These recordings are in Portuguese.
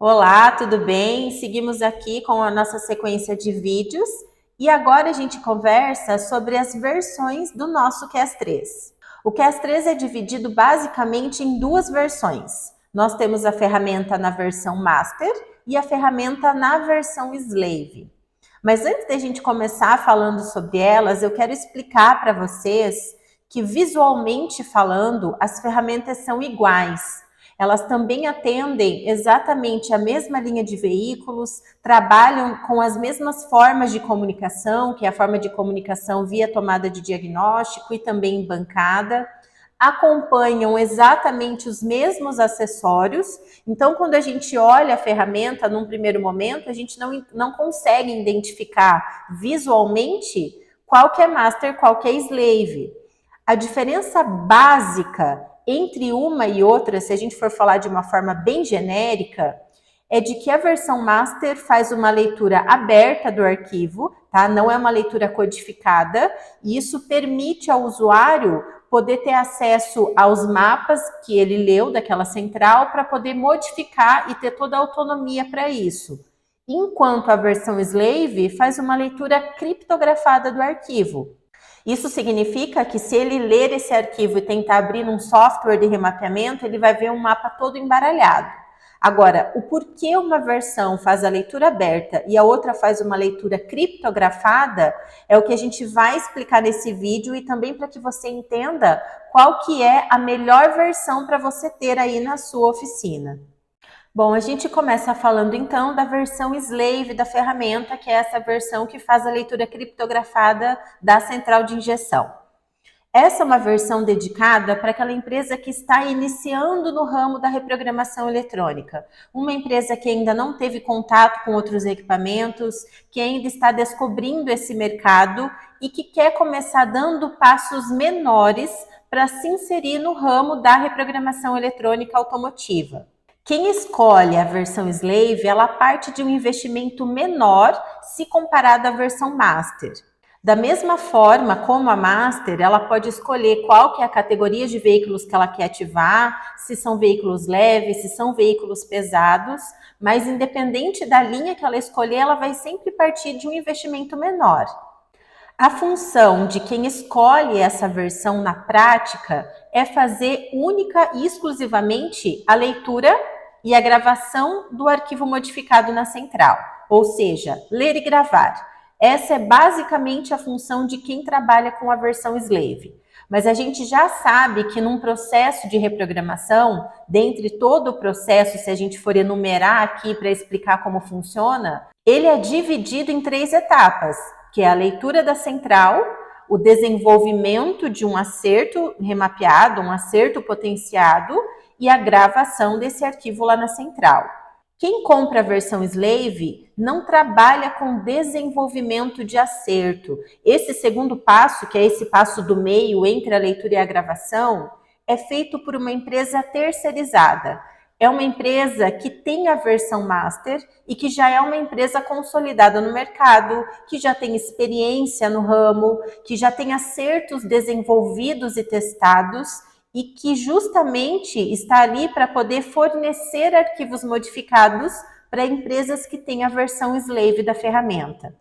Olá, tudo bem? Seguimos aqui com a nossa sequência de vídeos e agora a gente conversa sobre as versões do nosso QS3. O QS3 é dividido basicamente em duas versões. Nós temos a ferramenta na versão Master e a ferramenta na versão Slave. Mas antes da gente começar falando sobre elas, eu quero explicar para vocês que visualmente falando, as ferramentas são iguais. Elas também atendem exatamente a mesma linha de veículos, trabalham com as mesmas formas de comunicação, que é a forma de comunicação via tomada de diagnóstico e também bancada, acompanham exatamente os mesmos acessórios. Então, quando a gente olha a ferramenta num primeiro momento, a gente não consegue identificar visualmente qual que é Master, qual que é Slave. A diferença básica entre uma e outra, se a gente for falar de uma forma bem genérica, é de que a versão Master faz uma leitura aberta do arquivo, tá? Não é uma leitura codificada, e isso permite ao usuário poder ter acesso aos mapas que ele leu daquela central para poder modificar e ter toda a autonomia para isso. Enquanto a versão Slave faz uma leitura criptografada do arquivo. Isso significa que se ele ler esse arquivo e tentar abrir um software de remapeamento, ele vai ver um mapa todo embaralhado. Agora, o porquê uma versão faz a leitura aberta e a outra faz uma leitura criptografada é o que a gente vai explicar nesse vídeo e também para que você entenda qual que é a melhor versão para você ter aí na sua oficina. Bom, a gente começa falando então da versão Slave da ferramenta, que é essa versão que faz a leitura criptografada da central de injeção. Essa é uma versão dedicada para aquela empresa que está iniciando no ramo da reprogramação eletrônica. Uma empresa que ainda não teve contato com outros equipamentos, que ainda está descobrindo esse mercado e que quer começar dando passos menores para se inserir no ramo da reprogramação eletrônica automotiva. Quem escolhe a versão Slave, ela parte de um investimento menor se comparado à versão Master. Da mesma forma como a Master, ela pode escolher qual que é a categoria de veículos que ela quer ativar, se são veículos leves, se são veículos pesados, mas independente da linha que ela escolher, ela vai sempre partir de um investimento menor. A função de quem escolhe essa versão na prática é fazer única e exclusivamente a leitura e a gravação do arquivo modificado na central, ou seja, ler e gravar. Essa é basicamente a função de quem trabalha com a versão Slave. Mas a gente já sabe que num processo de reprogramação, dentre todo o processo, se a gente for enumerar aqui para explicar como funciona, ele é dividido em 3 etapas, que é a leitura da central, o desenvolvimento de um acerto remapeado, um acerto potenciado e a gravação desse arquivo lá na central. Quem compra a versão Slave não trabalha com desenvolvimento de acerto. Esse segundo passo, que é esse passo do meio entre a leitura e a gravação, é feito por uma empresa terceirizada. É uma empresa que tem a versão Master e que já é uma empresa consolidada no mercado, que já tem experiência no ramo, que já tem acertos desenvolvidos e testados e que justamente está ali para poder fornecer arquivos modificados para empresas que têm a versão Slave da ferramenta.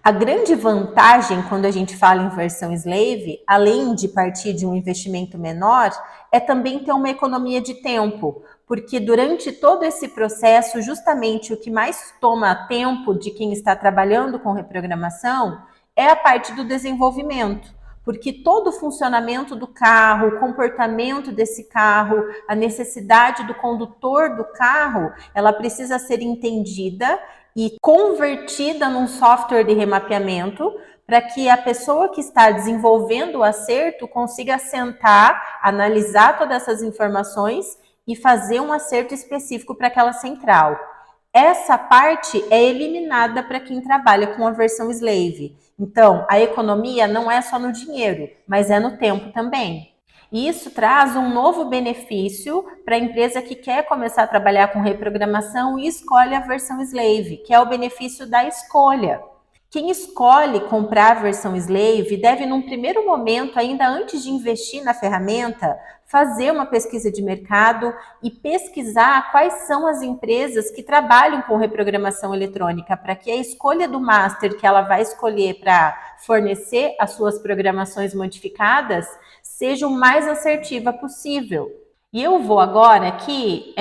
A grande vantagem quando a gente fala em versão Slave, além de partir de um investimento menor, é também ter uma economia de tempo, porque durante todo esse processo, justamente o que mais toma tempo de quem está trabalhando com reprogramação é a parte do desenvolvimento. Porque todo o funcionamento do carro, o comportamento desse carro, a necessidade do condutor do carro, ela precisa ser entendida e convertida num software de remapeamento para que a pessoa que está desenvolvendo o acerto consiga sentar, analisar todas essas informações e fazer um acerto específico para aquela central. Essa parte é eliminada para quem trabalha com a versão Slave. Então, a economia não é só no dinheiro, mas é no tempo também. E isso traz um novo benefício para a empresa que quer começar a trabalhar com reprogramação e escolhe a versão Slave, que é o benefício da escolha. Quem escolhe comprar a versão Slave deve, num primeiro momento, ainda antes de investir na ferramenta, fazer uma pesquisa de mercado e pesquisar quais são as empresas que trabalham com reprogramação eletrônica, para que a escolha do master que ela vai escolher para fornecer as suas programações modificadas seja o mais assertiva possível. E eu vou agora aqui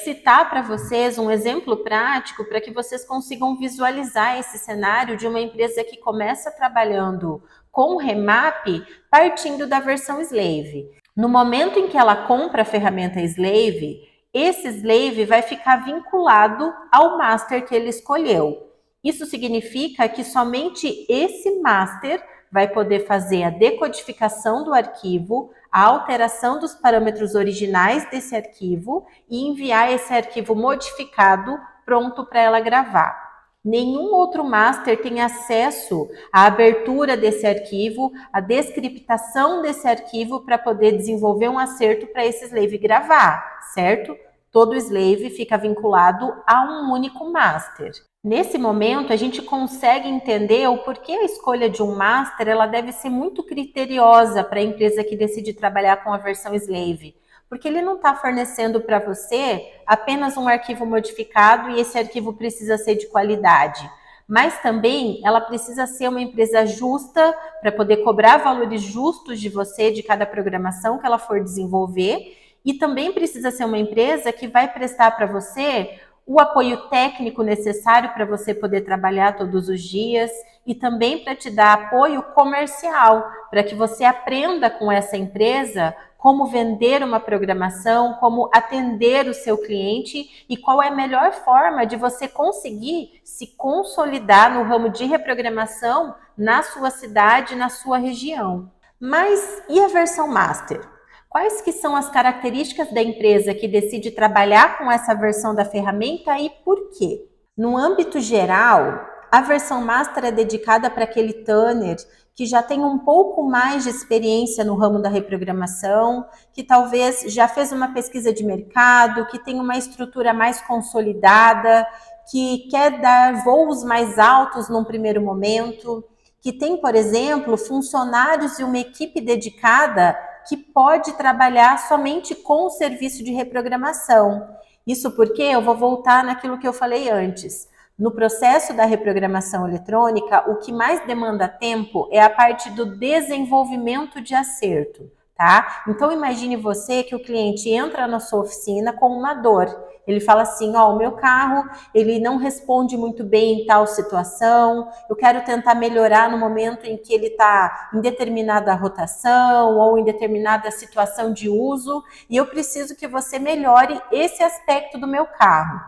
citar para vocês um exemplo prático para que vocês consigam visualizar esse cenário de uma empresa que começa trabalhando com remap partindo da versão Slave. No momento em que ela compra a ferramenta Slave, esse Slave vai ficar vinculado ao master que ele escolheu. Isso significa que somente esse master vai poder fazer a decodificação do arquivo, a alteração dos parâmetros originais desse arquivo e enviar esse arquivo modificado pronto para ela gravar. Nenhum outro master tem acesso à abertura desse arquivo, à descriptação desse arquivo para poder desenvolver um acerto para esse slave gravar, certo? Todo slave fica vinculado a um único master. Nesse momento, a gente consegue entender o porquê a escolha de um master ela deve ser muito criteriosa para a empresa que decide trabalhar com a versão Slave. Porque ele não está fornecendo para você apenas um arquivo modificado e esse arquivo precisa ser de qualidade. Mas também ela precisa ser uma empresa justa para poder cobrar valores justos de você, de cada programação que ela for desenvolver. E também precisa ser uma empresa que vai prestar para você o apoio técnico necessário para você poder trabalhar todos os dias e também para te dar apoio comercial, para que você aprenda com essa empresa como vender uma programação, como atender o seu cliente e qual é a melhor forma de você conseguir se consolidar no ramo de reprogramação na sua cidade, na sua região. Mas e a versão Master? Quais que são as características da empresa que decide trabalhar com essa versão da ferramenta e por quê? No âmbito geral, a versão Master é dedicada para aquele tuner que já tem um pouco mais de experiência no ramo da reprogramação, que talvez já fez uma pesquisa de mercado, que tem uma estrutura mais consolidada, que quer dar voos mais altos num primeiro momento, que tem, por exemplo, funcionários e uma equipe dedicada que pode trabalhar somente com o serviço de reprogramação. Isso porque eu vou voltar naquilo que eu falei antes. No processo da reprogramação eletrônica, o que mais demanda tempo é a parte do desenvolvimento de acerto, tá? Então imagine você que o cliente entra na sua oficina com uma dor. Ele fala assim, ó, o meu carro, ele não responde muito bem em tal situação, eu quero tentar melhorar no momento em que ele está em determinada rotação ou em determinada situação de uso, e eu preciso que você melhore esse aspecto do meu carro.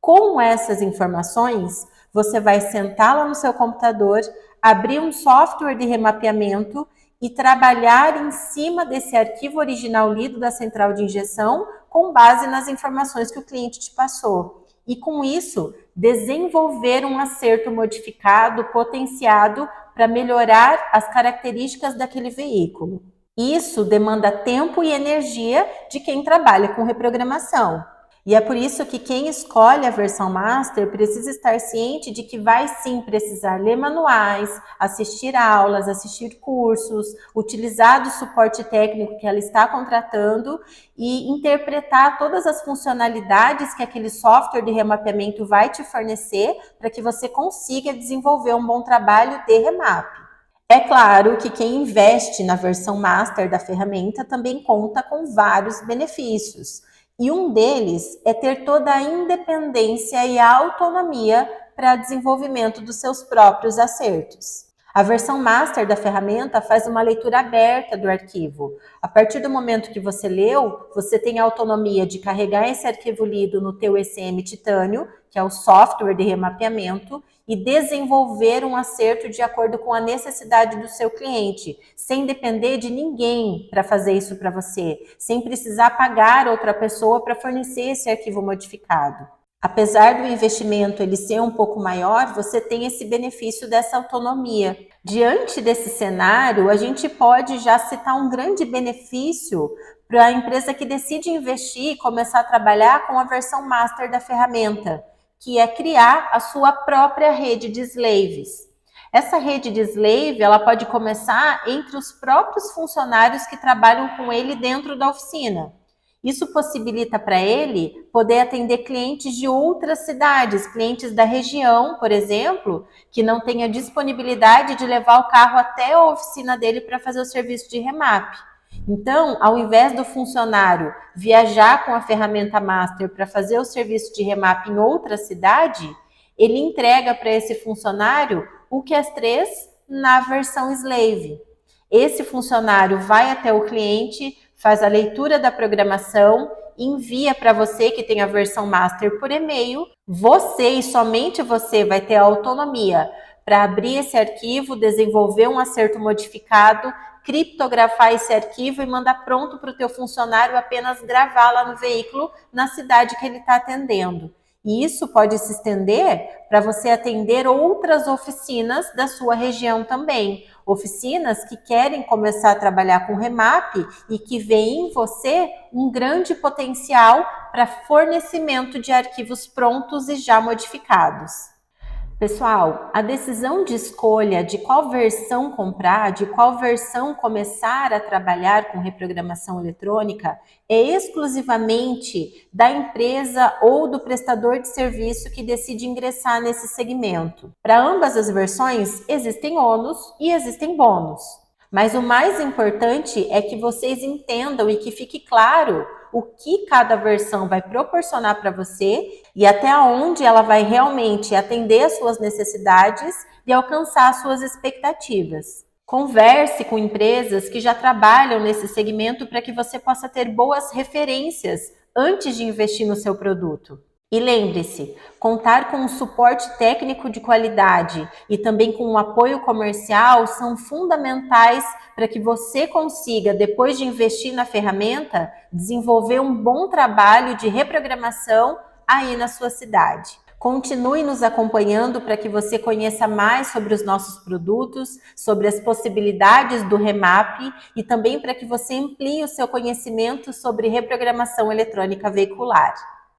Com essas informações, você vai sentar lá no seu computador, abrir um software de remapeamento e trabalhar em cima desse arquivo original lido da central de injeção com base nas informações que o cliente te passou. E com isso, desenvolver um acerto modificado, potenciado, para melhorar as características daquele veículo. Isso demanda tempo e energia de quem trabalha com reprogramação. E é por isso que quem escolhe a versão Master precisa estar ciente de que vai sim precisar ler manuais, assistir aulas, assistir cursos, utilizar do suporte técnico que ela está contratando e interpretar todas as funcionalidades que aquele software de remapeamento vai te fornecer para que você consiga desenvolver um bom trabalho de remap. É claro que quem investe na versão Master da ferramenta também conta com vários benefícios. E um deles é ter toda a independência e a autonomia para desenvolvimento dos seus próprios acertos. A versão Master da ferramenta faz uma leitura aberta do arquivo. A partir do momento que você leu, você tem a autonomia de carregar esse arquivo lido no teu ECM Titânio, que é o software de remapeamento, e desenvolver um acerto de acordo com a necessidade do seu cliente, sem depender de ninguém para fazer isso para você, sem precisar pagar outra pessoa para fornecer esse arquivo modificado. Apesar do investimento ele ser um pouco maior, você tem esse benefício dessa autonomia. Diante desse cenário, a gente pode já citar um grande benefício para a empresa que decide investir e começar a trabalhar com a versão Master da ferramenta, que é criar a sua própria rede de slaves. Essa rede de slave, ela pode começar entre os próprios funcionários que trabalham com ele dentro da oficina. Isso possibilita para ele poder atender clientes de outras cidades, clientes da região, por exemplo, que não tenha disponibilidade de levar o carro até a oficina dele para fazer o serviço de remap. Então, ao invés do funcionário viajar com a ferramenta Master para fazer o serviço de remap em outra cidade, ele entrega para esse funcionário o QS3 na versão Slave. Esse funcionário vai até o cliente, faz a leitura da programação, envia para você que tem a versão Master por e-mail. Você e somente você vai ter a autonomia para abrir esse arquivo, desenvolver um acerto modificado, criptografar esse arquivo e mandar pronto para o teu funcionário apenas gravar lá no veículo na cidade que ele está atendendo. E isso pode se estender para você atender outras oficinas da sua região também. Oficinas que querem começar a trabalhar com remap e que veem em você um grande potencial para fornecimento de arquivos prontos e já modificados. Pessoal, a decisão de escolha de qual versão comprar, de qual versão começar a trabalhar com reprogramação eletrônica é exclusivamente da empresa ou do prestador de serviço que decide ingressar nesse segmento. Para ambas as versões, existem ônus e existem bônus. Mas o mais importante é que vocês entendam e que fique claro o que cada versão vai proporcionar para você e até onde ela vai realmente atender às suas necessidades e alcançar as suas expectativas. Converse com empresas que já trabalham nesse segmento para que você possa ter boas referências antes de investir no seu produto. E lembre-se, contar com um suporte técnico de qualidade e também com um apoio comercial são fundamentais para que você consiga, depois de investir na ferramenta, desenvolver um bom trabalho de reprogramação aí na sua cidade. Continue nos acompanhando para que você conheça mais sobre os nossos produtos, sobre as possibilidades do remap e também para que você amplie o seu conhecimento sobre reprogramação eletrônica veicular.